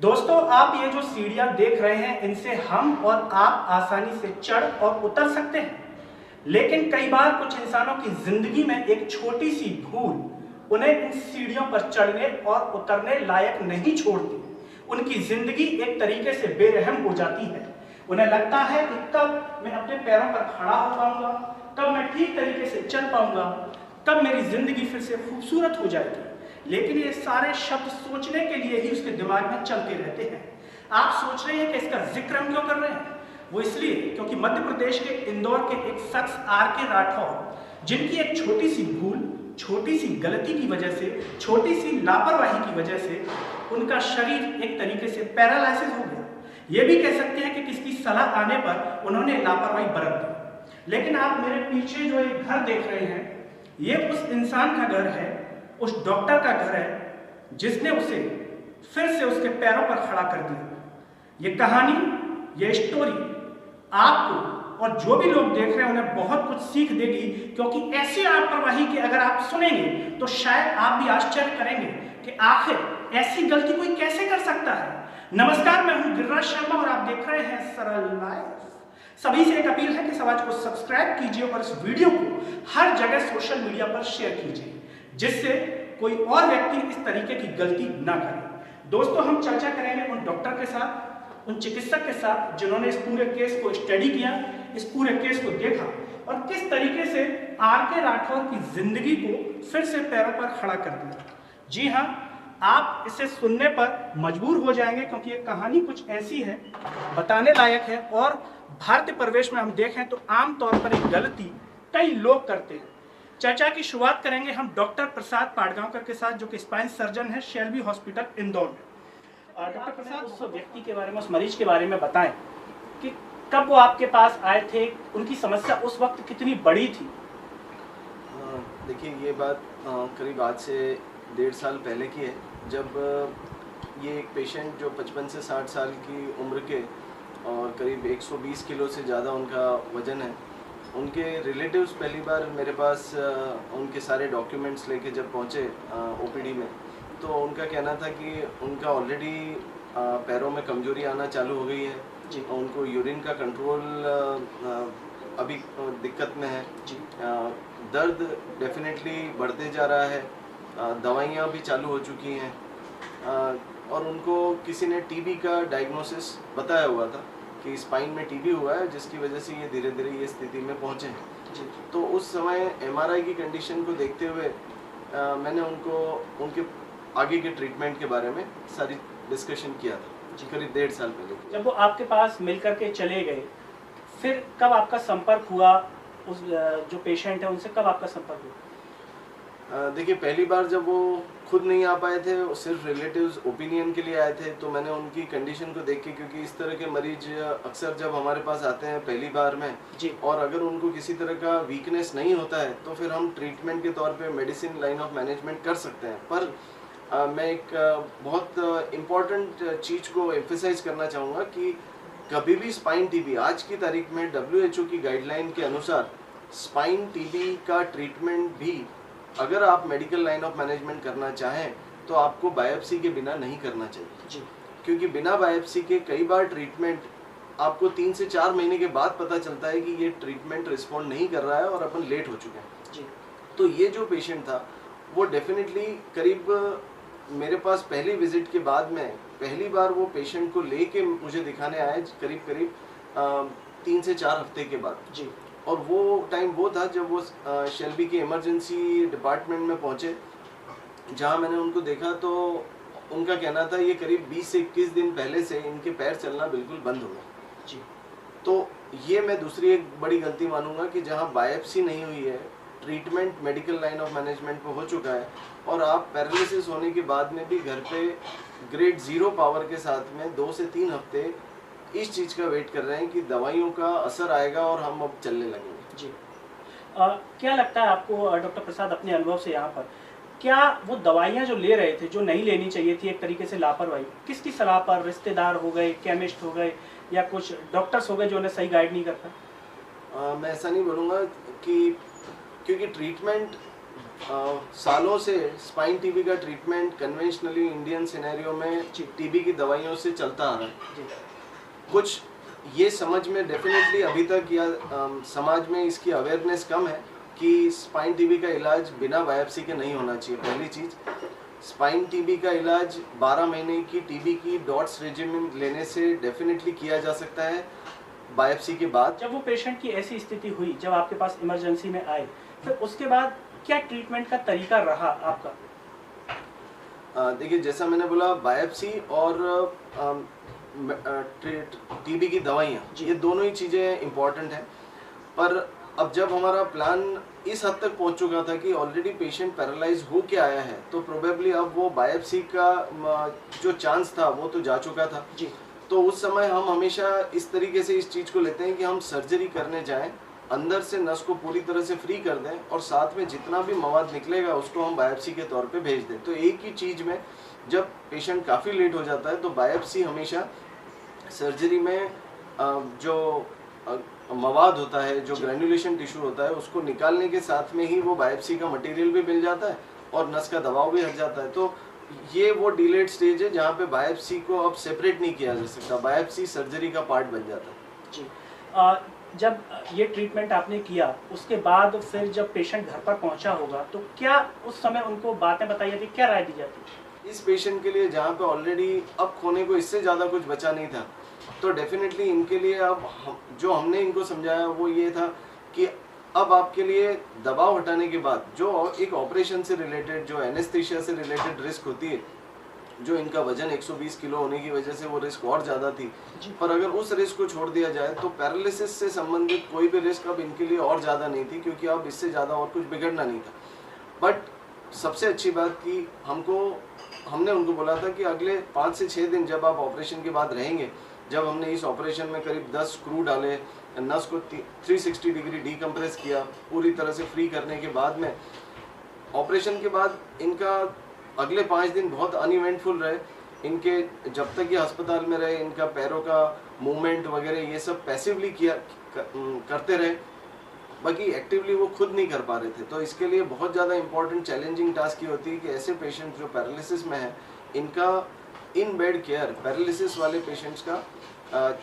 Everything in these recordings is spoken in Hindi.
दोस्तों, आप ये जो सीढ़ियां देख रहे हैं, इनसे हम और आप आसानी से चढ़ और उतर सकते हैं। लेकिन कई बार कुछ इंसानों की जिंदगी में एक छोटी सी भूल उन्हें इन सीढ़ियों पर चढ़ने और उतरने लायक नहीं छोड़ती। उनकी जिंदगी एक तरीके से बेरहम हो जाती है। उन्हें लगता है कि कब मैं अपने पैरों पर खड़ा हो पाऊंगा, कब मैं ठीक तरीके से चल पाऊंगा, कब मेरी जिंदगी फिर से खूबसूरत हो जाएगी। लेकिन ये सारे शब्द सोचने के लिए ही उसके दिमाग में चलते रहते हैं। आप सोच रहे हैं कि इसका जिक्र हम क्यों कर रहे हैं? वो इसलिए क्योंकि मध्य प्रदेश के इंदौर के एक शख्स R.K. राठौर, जिनकी एक छोटी सी भूल, छोटी सी गलती की वजह से, छोटी सी लापरवाही की वजह से उनका शरीर एक तरीके से पैरालाइसिस हो गया। ये भी कह सकते हैं कि किसकी सलाह आने पर उन्होंने लापरवाही बरत दी। लेकिन आप मेरे पीछे जो एक घर देख रहे हैं, ये उस इंसान का घर है, उस डॉक्टर का घर है जिसने उसे फिर से उसके पैरों पर खड़ा कर दिया। ये कहानी, ये स्टोरी आपको और जो भी लोग देख रहे हैं उन्हें बहुत कुछ सीख देगी, क्योंकि ऐसी लापरवाही की अगर आप सुनेंगे तो शायद आप भी आश्चर्य करेंगे कि आखिर ऐसी गलती कोई कैसे कर सकता है। नमस्कार, मैं हूं गिरिराज शर्मा और आप देख रहे हैं सरल लाइफ। सभी से एक अपील है कि समाज को सब्सक्राइब कीजिए और इस वीडियो को हर जगह सोशल मीडिया पर शेयर कीजिए, जिससे कोई और व्यक्ति इस तरीके की गलती ना करे। दोस्तों, हम चर्चा करेंगे उन डॉक्टर के साथ, उन चिकित्सक के साथ जिन्होंने इस पूरे केस को स्टडी किया, इस पूरे केस को देखा और किस तरीके से R.K. राठौर की जिंदगी को फिर से पैरों पर खड़ा कर दिया। जी हाँ, आप इसे सुनने पर मजबूर हो जाएंगे, क्योंकि ये कहानी कुछ ऐसी है, बताने लायक है। और भारतीय परिवेश में हम देखें तो आमतौर पर एक गलती कई लोग करते हैं। चर्चा की शुरुआत करेंगे हम डॉक्टर प्रसाद पाडगांवकर के साथ, जो कि स्पाइन सर्जन है शेल्बी हॉस्पिटल इंदौर में। डॉक्टर प्रसाद, उस व्यक्ति के बारे में, उस मरीज के बारे में बताएं कि कब वो आपके पास आए थे, उनकी समस्या उस वक्त कितनी बड़ी थी? देखिए, ये बात करीब आज से 1.5 साल पहले की है, जब ये एक पेशेंट जो 55 से 60 साल की उम्र के और करीब 120 किलो से ज़्यादा उनका वज़न है, उनके रिलेटिव्स पहली बार मेरे पास उनके सारे डॉक्यूमेंट्स लेके जब पहुँचे ओपीडी में, तो उनका कहना था कि उनका ऑलरेडी पैरों में कमजोरी आना चालू हो गई है जी। उनको यूरिन का कंट्रोल अभी दिक्कत में है जी। दर्द डेफिनेटली बढ़ते जा रहा है, दवाइयाँ भी चालू हो चुकी हैं, और उनको किसी ने टीबी का डायग्नोसिस बताया हुआ था कि स्पाइन में टीबी हुआ है, जिसकी वजह से ये धीरे धीरे ये स्थिति में पहुँचे हैं। तो उस समय MRI की कंडीशन को देखते हुए मैंने उनको उनके आगे के ट्रीटमेंट के बारे में सारी डिस्कशन किया था करीब 1.5 साल पहले। जब वो आपके पास मिल करके चले गए, फिर कब आपका संपर्क हुआ? उस जो पेशेंट है उनसे कब आपका संपर्क हुआ? देखिए, पहली बार जब वो खुद नहीं आ पाए थे, सिर्फ रिलेटिव्स ओपिनियन के लिए आए थे, तो मैंने उनकी कंडीशन को देख के, क्योंकि इस तरह के मरीज अक्सर जब हमारे पास आते हैं पहली बार में जी, और अगर उनको किसी तरह का वीकनेस नहीं होता है तो फिर हम ट्रीटमेंट के तौर पे मेडिसिन लाइन ऑफ मैनेजमेंट कर सकते हैं। पर मैं एक बहुत इम्पॉर्टेंट चीज़ को एम्फेसाइज करना चाहूँगा कि कभी भी स्पाइन टीबी, आज की तारीख में WHO की गाइडलाइन के अनुसार स्पाइन टीबी का ट्रीटमेंट भी अगर आप मेडिकल लाइन ऑफ मैनेजमेंट करना चाहें तो आपको बायोप्सी के बिना नहीं करना चाहिए जी। क्योंकि बिना बायोप्सी के कई बार ट्रीटमेंट आपको 3 से 4 महीने के बाद पता चलता है कि ये ट्रीटमेंट रिस्पॉन्ड नहीं कर रहा है और अपन लेट हो चुके हैं जी। तो ये जो पेशेंट था वो डेफिनेटली करीब मेरे पास पहली विजिट के बाद में पहली बार वो पेशेंट को लेके मुझे दिखाने आए करीब 3 से 4 हफ्ते के बाद जी। और वो टाइम वो था जब वो शेल्बी के इमरजेंसी डिपार्टमेंट में पहुंचे, जहां मैंने उनको देखा तो उनका कहना था ये करीब 20 से 21 दिन पहले से इनके पैर चलना बिल्कुल बंद हो गया जी। तो ये मैं दूसरी एक बड़ी गलती मानूंगा कि जहां बायोप्सी नहीं हुई है, treatment medical line of management पे हो चुका है और आप पैरालिसिस होने के बाद में भी घर पे ग्रेड 0 पावर के साथ में 2 से 3 हफ्ते इस चीज़ का वेट कर रहे हैं कि दवाइयों का असर आएगा और हम अब चलने लगेंगे जी। क्या लगता है आपको डॉक्टर प्रसाद, अपने अनुभव से यहाँ पर, क्या वो दवाइयाँ जो ले रहे थे, जो नहीं लेनी चाहिए थी, एक तरीके से लापरवाही, किसकी सलाह पर? रिश्तेदार हो गए, केमिस्ट हो गए, या कुछ डॉक्टर्स हो गए जो उन्हें सही गाइड नहीं करता? मैं ऐसा नहीं बोलूँगा कि, क्योंकि ट्रीटमेंट सालों से स्पाइन टीबी का ट्रीटमेंट कन्वेंशनली इंडियन सिनेरियो में टीबी की दवाइयों से चलता आ रहा है। कुछ ये समझ में डेफिनेटली अभी तक या समाज में इसकी अवेयरनेस कम है कि स्पाइन टीबी का इलाज बिना बायोप्सी के नहीं होना चाहिए। पहली चीज़, स्पाइन टीबी का इलाज 12 महीने की टीबी की डॉट्स रेजिमेन लेने से डेफिनेटली किया जा सकता है बायोप्सी के बाद। जब वो पेशेंट की ऐसी स्थिति हुई, जब आपके पास इमरजेंसी में आए, फिर उसके बाद क्या ट्रीटमेंट का तरीका रहा आपका? देखिए, जैसा मैंने बोला, बायोप्सी और टीबी की दवाइयाँ, ये दोनों ही चीज़ें इम्पॉर्टेंट हैं। पर अब जब हमारा प्लान इस हद तक पहुंच चुका था कि ऑलरेडी पेशेंट पैरालाइज हो के आया है, तो प्रोबेबली अब वो बायोप्सी का जो चांस था वो तो जा चुका था जी। तो उस समय हम हमेशा इस तरीके से इस चीज़ को लेते हैं कि हम सर्जरी करने जाएं, अंदर से नस को पूरी तरह से फ्री कर दें और साथ में जितना भी मवाद निकलेगा उसको हम बायोप्सी के तौर पे भेज दें। तो एक ही चीज़ में जब पेशेंट काफ़ी लेट हो जाता है तो बायोप्सी हमेशा सर्जरी में जो मवाद होता है, जो ग्रैन्युलेशन टिश्यू होता है, उसको निकालने के साथ में ही वो बायोप्सी का मटेरियल भी मिल जाता है और नस का दबाव भी हट जाता है। तो ये वो डिलेड स्टेज है जहाँ पे बायोप्सी को अब सेपरेट नहीं किया जा सकता, बायोप्सी सर्जरी का पार्ट बन जाता है। जी। जब ये ट्रीटमेंट आपने किया, उसके बाद फिर जब पेशेंट घर पर पहुंचा होगा, तो क्या उस समय उनको बातें बताई जाती, क्या राय दी जाती? इस पेशेंट के लिए जहाँ पे ऑलरेडी अब खोने को इससे ज़्यादा कुछ बचा नहीं था, तो डेफिनेटली इनके लिए अब जो हमने इनको समझाया वो ये था कि अब आपके लिए दबाव हटाने के बाद जो एक ऑपरेशन से रिलेटेड, जो एनेस्थीसिया से रिलेटेड रिस्क होती है, जो इनका वजन 120 किलो होने की वजह से वो रिस्क और ज़्यादा थी, पर अगर उस रिस्क को छोड़ दिया जाए तो पैरालिसिस से संबंधित कोई भी रिस्क अब इनके लिए और ज़्यादा नहीं थी, क्योंकि अब इससे ज़्यादा और कुछ बिगड़ना नहीं था। बट सबसे अच्छी बात कि हमने उनको बोला था कि अगले 5 से 6 दिन जब आप ऑपरेशन के बाद रहेंगे, जब हमने इस ऑपरेशन में करीब 10 स्क्रू डाले, नस को 360 डिग्री डीकम्प्रेस किया, पूरी तरह से फ्री करने के बाद में ऑपरेशन के बाद इनका अगले 5 दिन बहुत अनइवेंटफुल रहे। इनके जब तक ये अस्पताल में रहे, इनका पैरों का मूवमेंट वगैरह ये सब पैसिवली करते रहे, बाकी एक्टिवली वो खुद नहीं कर पा रहे थे। तो इसके लिए बहुत ज़्यादा इंपॉर्टेंट चैलेंजिंग टास्क ये होती है कि ऐसे पेशेंट जो पैरालिसिस में है, इनका इन बेड केयर, पैरालिसिस वाले पेशेंट्स का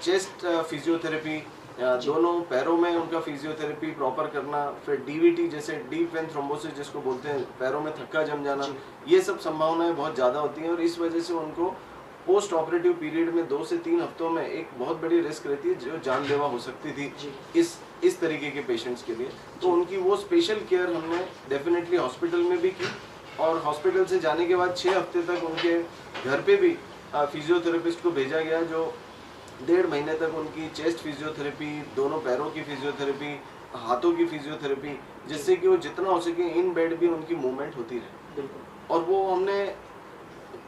चेस्ट फिजियोथेरेपी, दोनों पैरों में उनका फिजियोथेरेपी प्रॉपर करना, फिर डीवीटी जैसे डीप वेन थ्रोम्बोसिस जिसको बोलते हैं, पैरों में थक्का जम जाना, ये सब संभावनाएं बहुत ज़्यादा होती हैं और इस वजह से उनको पोस्ट ऑपरेटिव पीरियड में 2 से 3 हफ्तों में एक बहुत बड़ी रिस्क रहती है जो जानलेवा हो सकती थी इस तरीके के पेशेंट्स के लिए। तो उनकी वो स्पेशल केयर हमने डेफिनेटली हॉस्पिटल में भी की और हॉस्पिटल से जाने के बाद 6 हफ्ते तक उनके घर पे भी फिजियोथेरेपिस्ट को भेजा गया, जो 1.5 महीने तक उनकी चेस्ट फिजियोथेरेपी, दोनों पैरों की फिजियोथेरेपी, हाथों की फिजियोथेरेपी, जिससे कि वो जितना हो सके इन बेड भी उनकी मूवमेंट होती रहे। और वो हमने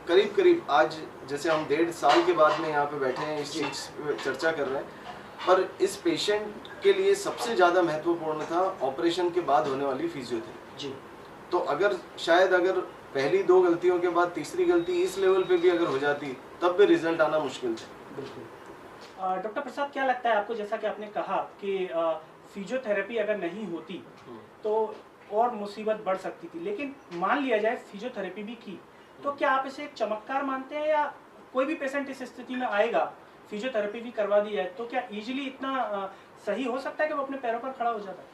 करीब आज जैसे हम 1.5 साल के बाद में यहाँ पे बैठे हैं, इस चीज़ पे चर्चा कर रहे हैं, पर इस पेशेंट के लिए सबसे ज़्यादा महत्वपूर्ण था ऑपरेशन के बाद होने वाली फिजियोथेरेपी जी। तो अगर पहली 2 गलतियों के बाद तीसरी गलती इस लेवल पे भी अगर हो जाती, तब भी रिजल्ट आना मुश्किल था। बिल्कुल। डॉक्टर प्रसाद, क्या लगता है आपको, जैसा कि आपने कहा कि फिजियोथेरेपी अगर नहीं होती तो और मुसीबत बढ़ सकती थी, लेकिन मान लिया जाए फिजियोथेरेपी भी की, तो क्या आप इसे एक चमत्कार मानते हैं, या कोई भी पेशेंट इस स्थिति में आएगा, फिजियोथेरेपी भी करवा दी है, तो क्या इजीली इतना सही हो सकता है कि वो अपने पैरों पर खड़ा हो जाता है?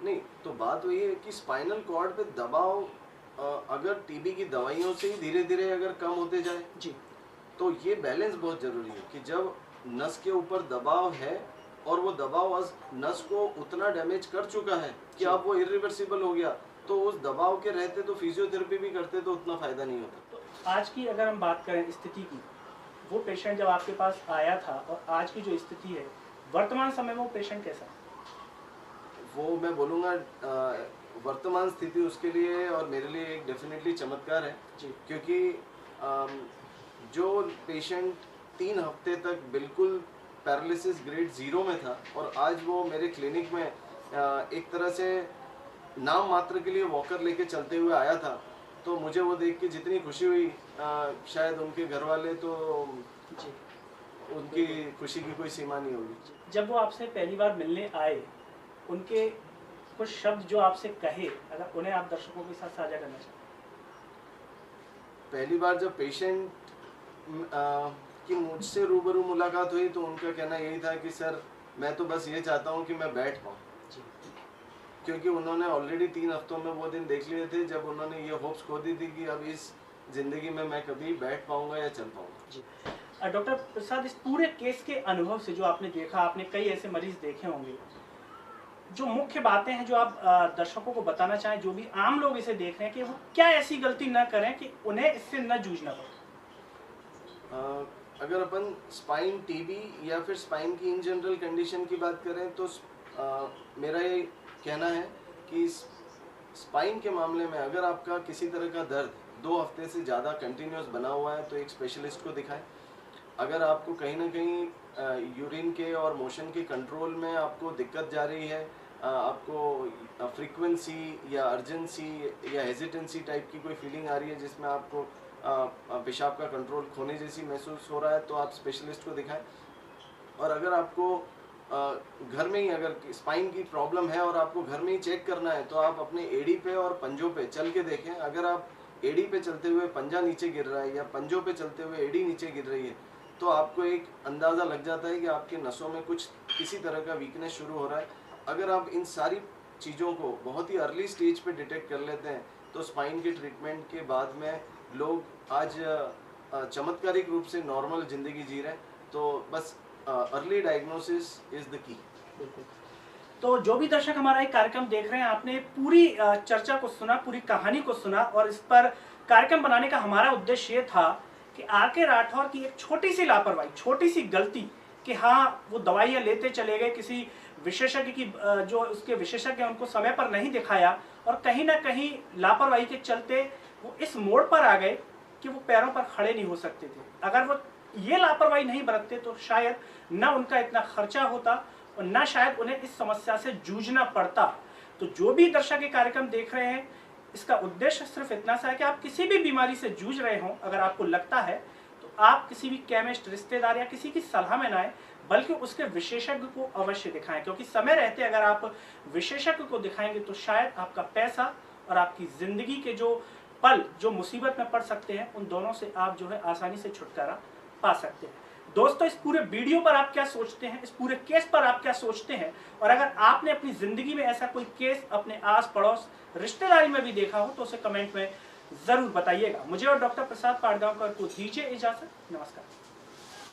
नहीं, तो बात वही है कि स्पाइनल कॉर्ड पे दबाव अगर टीबी की दवाइयों से ही धीरे धीरे अगर कम होते जाए जी, तो ये बैलेंस बहुत जरूरी है कि जब नस के ऊपर दबाव है और वो दबाव नस को उतना डैमेज कर चुका है कि अब वो इरिवर्सिबल हो गया, तो उस दबाव के रहते तो फिजियोथेरेपी भी करते तो उतना फायदा नहीं होता। तो आज की अगर हम बात करें स्थिति की, वो पेशेंट जब आपके पास आया था और आज की जो स्थिति है वर्तमान समय में, वो पेशेंट कैसा है? वो मैं बोलूँगा वर्तमान स्थिति उसके लिए और मेरे लिए एक डेफिनेटली चमत्कार है जी, क्योंकि जो पेशेंट 3 हफ्ते तक बिल्कुल पैरालिसिस ग्रेड 0 में था और आज वो मेरे क्लिनिक में एक तरह से नाम मात्र के लिए वॉकर लेके चलते हुए आया था, तो मुझे वो देख के जितनी खुशी हुई, शायद उनके घर वाले तो जी, उनकी खुशी की कोई सीमा नहीं होगी। जब वो आपसे पहली बार मिलने आए, उनके कुछ शब्द जो आपसे कहे, अगर उन्हें आप दर्शकों के साथ साझा करना चाहें। पहली बार जब पेशेंट की मुझसे रूबरू मुलाकात हुई तो उनका कहना यही था कि सर मैं तो बस ये चाहता हूँ कि मैं बैठ पाऊँ, क्योंकि उन्होंने ऑलरेडी 3 हफ्तों में वो दिन देख लिए थे जब उन्होंने ये होप्स खो दी थी कि अब इस ज़िंदगी में मैं कभी बैठ पाऊँगा या चल पाऊँगा। डॉक्टर प्रसाद, इस पूरे केस के अनुभव से जो आपने देखा, आपने कई ऐसे मरीज देखे होंगे, जो मुख्य बातें हैं जो आप दर्शकों को बताना चाहें, जो भी आम लोग इसे देख रहे हैं, कि वो क्या ऐसी गलती ना करें कि उन्हें इससे न जूझना पड़े। अगर अपन स्पाइन टीबी या फिर स्पाइन की इन जनरल कंडीशन की बात करें तो मेरा ये कहना है कि स्पाइन के मामले में अगर आपका किसी तरह का दर्द 2 हफ्ते से ज़्यादा कंटिन्यूस बना हुआ है तो एक स्पेशलिस्ट को दिखाएं। अगर आपको कहीं ना कहीं यूरिन के और मोशन के कंट्रोल में आपको दिक्कत जा रही है, आपको फ्रीक्वेंसी या अर्जेंसी या हेजिटेंसी टाइप की कोई फीलिंग आ रही है जिसमें आपको पेशाब का कंट्रोल खोने जैसी महसूस हो रहा है, तो आप स्पेशलिस्ट को दिखाएं। और अगर आपको घर में ही अगर स्पाइन की प्रॉब्लम है और आपको घर में ही चेक करना है तो आप अपने एड़ी पे और पंजों पे चल के देखें। अगर आप एड़ी पे चलते हुए पंजा नीचे गिर रहा है या पंजों पे चलते हुए एड़ी नीचे गिर रही है तो आपको एक अंदाज़ा लग जाता है कि आपके नसों में कुछ किसी तरह का वीकनेस शुरू हो रहा है। अगर आप इन सारी चीज़ों को बहुत ही अर्ली स्टेज पे डिटेक्ट कर लेते हैं तो स्पाइन के ट्रीटमेंट के बाद में लोग आज चमत्कारिक रूप से नॉर्मल ज़िंदगी जी रहे हैं। तो बस early diagnosis is the key. बिल्कुल। तो जो भी दर्शक हमारा एक कार्यक्रम देख रहे हैं, आपने पूरी चर्चा को सुना, पूरी कहानी को सुना, और इस पर कार्यक्रम बनाने का हमारा उद्देश्य ये था कि आर.के. राठौर की एक छोटी सी लापरवाही, छोटी सी गलती कि हाँ वो दवाइयाँ लेते चले गए, किसी विशेषज्ञ की जो उसके विशेषज्ञ उनको समय पर नहीं दिखाया, और कहीं ना कहीं लापरवाही के चलते वो इस मोड़ पर आ गए कि वो पैरों पर खड़े नहीं हो सकते थे। अगर वो ये लापरवाही नहीं बरतते तो शायद न उनका इतना खर्चा होता और न शायद उन्हें इस समस्या से जूझना पड़ता। तो जो भी दर्शक ये कार्यक्रम देख रहे हैं, इसका उद्देश्य सिर्फ इतना सा है कि आप किसी भी बीमारी से जूझ रहे हों, अगर आपको लगता है तो आप किसी भी केमिस्ट, रिश्तेदार या किसी की सलाह में ना आए, बल्कि उसके विशेषज्ञ को अवश्य दिखाएं, क्योंकि समय रहते अगर आप विशेषज्ञ को दिखाएंगे तो शायद आपका पैसा और आपकी जिंदगी के जो पल जो मुसीबत में पड़ सकते हैं, उन दोनों से आप जो है आसानी से छुटकारा पा सकते हैं। दोस्तों, इस पूरे वीडियो पर आप क्या सोचते हैं, इस पूरे केस पर आप क्या सोचते हैं, और अगर आपने अपनी जिंदगी में ऐसा कोई केस अपने आस पड़ोस रिश्तेदारी में भी देखा हो तो उसे कमेंट में जरूर बताइएगा। मुझे और डॉक्टर प्रसाद पाडगांवकर को दीजिए इजाजत। नमस्कार।